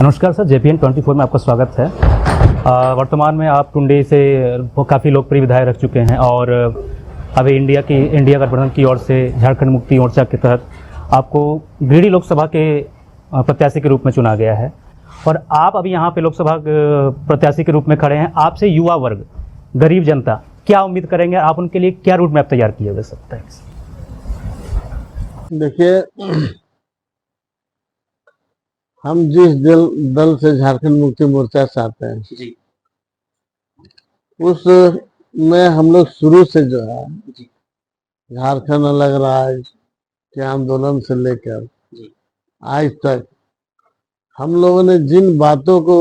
नमस्कार sir, JPN 24 में आपका स्वागत है। वर्तमान में आप टुंडी से काफ़ी लोकप्रिय विधायक रह चुके हैं और अभी इंडिया गठबंधन की ओर से झारखंड मुक्ति मोर्चा के तहत आपको गिरिडीह लोकसभा के प्रत्याशी के रूप में चुना गया है और आप अभी यहाँ पे लोकसभा प्रत्याशी के रूप में खड़े हैं। आपसे युवा वर्ग, गरीब जनता क्या उम्मीद करेंगे? आप उनके लिए क्या रूट मैप तैयार किए हुए सकते हैं? देखिए, हम जिस दल से झारखंड मुक्ति मोर्चा से आते हैं जी उस में हम लोग शुरू से जो है जी झारखंड अलग राज्य के आंदोलन से लेकर जी आज तक हम लोगों ने जिन बातों को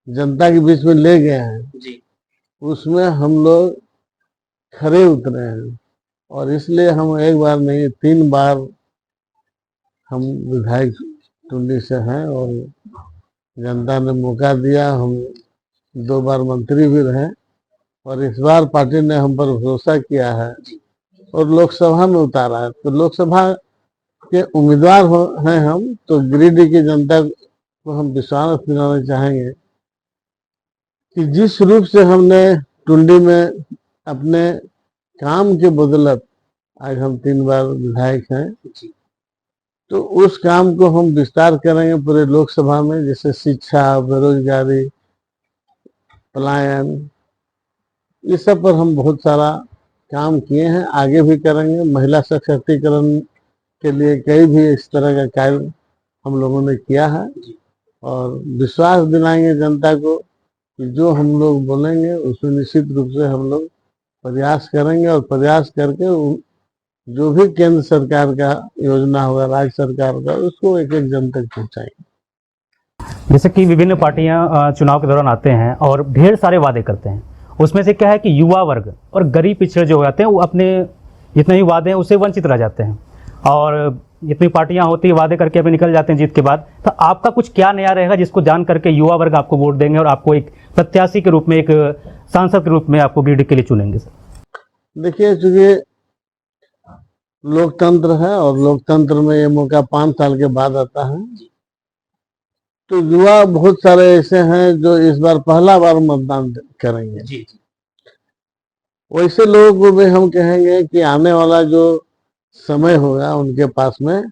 जनता के बीच में ले गए हैं जी उसमें हम लोग खरे उतरे हैं और इसलिए हम एक बार नहीं 3 बार हम विधायक टुंडी से हैं और जनता ने मौका दिया। हम 2 बार मंत्री भी रहे और इस बार पार्टी ने हम पर भरोसा किया है और लोकसभा में उतारा है। तो लोकसभा के उम्मीदवार हैं हम, तो गिरिडीह की जनता को हम विश्वास दिलाना चाहेंगे कि जिस रूप से हमने टुंडी में अपने काम के बदौलत आज हम 3 बार विधायक हैं, तो उस काम को हम विस्तार करेंगे पूरे लोकसभा में, जैसे शिक्षा, बेरोजगारी, पलायन, ये सब पर हम बहुत सारा काम किए हैं, आगे भी करेंगे। महिला सशक्तिकरण के लिए कई भी इस तरह का कार्य हम लोगों ने किया है और विश्वास दिलाएंगे जनता को कि जो हम लोग बोलेंगे उसमें निश्चित रूप से हम लोग प्रयास करेंगे और प्रयास करके जो भी केंद्र सरकार का योजना होगा, राज्य सरकार का, उसको एक एक जन तक पहुंचाएंगे। जैसे कि विभिन्न पार्टियां चुनाव के दौरान आते हैं और ढेर सारे वादे करते हैं। उसमें से क्या है कि युवा वर्ग और गरीब पिछड़े जो हो जाते हैं वो अपने जितने भी वादे हैं उससे वंचित रह जाते हैं और जितनी पार्टियां होती है वादे करके अभी निकल जाते हैं जीत के बाद। तो आपका कुछ क्या नया रहेगा जिसको जान करके युवा वर्ग आपको वोट देंगे और आपको एक प्रत्याशी के रूप में, एक सांसद के रूप में आपको गिरिडीह के लिए चुनेंगे? सर देखिए, चूंकि लोकतंत्र है और लोकतंत्र में ये मौका 5 साल के बाद आता है, तो युवा बहुत सारे ऐसे हैं जो इस बार पहला बार मतदान करेंगे। जी वैसे लोगों को भी हम कहेंगे कि आने वाला जो समय होगा उनके पास में,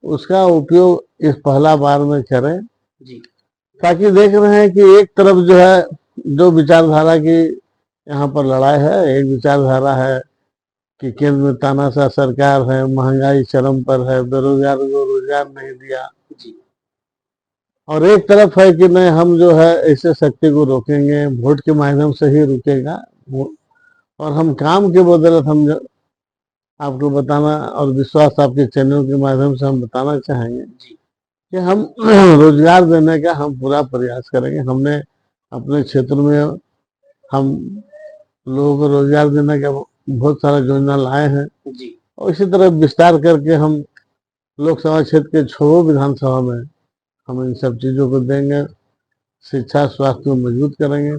उसका उपयोग इस पहला बार में करें, जी ताकि देख रहे हैं कि एक तरफ जो है जो विचारधारा की यहाँ पर लड़ाई है, एक विचारधारा है कि केंद्र में तानाशाह सरकार है, महंगाई चरम पर है, बेरोजगार को रोजगार नहीं दिया, और एक तरफ है कि नहीं, हम जो है ऐसे शक्ति को रोकेंगे, वोट के माध्यम से ही रुकेगा और हम काम के बदौलत हम आपको बताना और विश्वास आपके चैनल के माध्यम से हम बताना चाहेंगे कि हम रोजगार देने का हम पूरा प्रयास करेंगे। हमने अपने क्षेत्र में हम लोगों को रोजगार देने का बहुत सारा योजना लाए हैं और इसी तरह विस्तार करके हम लोकसभा क्षेत्र के 6 विधानसभा में हम इन सब चीजों को देंगे। शिक्षा, स्वास्थ्य को मजबूत करेंगे,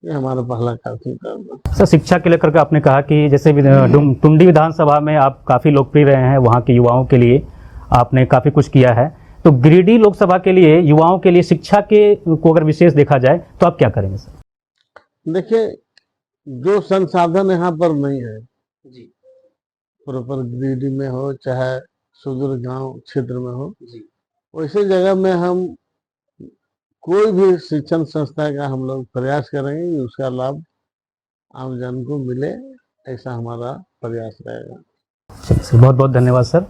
ये हमारा पहला कार्यक्रम है। सर, शिक्षा के लेकर के आपने कहा कि जैसे टुंडी विधानसभा में आप काफ़ी लोकप्रिय रहे हैं, वहाँ के युवाओं के लिए आपने काफ़ी कुछ किया है, तो गिरिडीह लोकसभा के लिए युवाओं के लिए शिक्षा के को अगर विशेष देखा जाए तो आप क्या करेंगे? सर देखिए, जो संसाधन यहाँ पर नहीं है प्रॉपर गिरिडीह में हो चाहे सुदूर गांव क्षेत्र में हो, वैसे जगह में हम कोई भी शिक्षण संस्था का हम लोग प्रयास करेंगे कि उसका लाभ आम जन को मिले, ऐसा हमारा प्रयास रहेगा। बहुत बहुत धन्यवाद सर।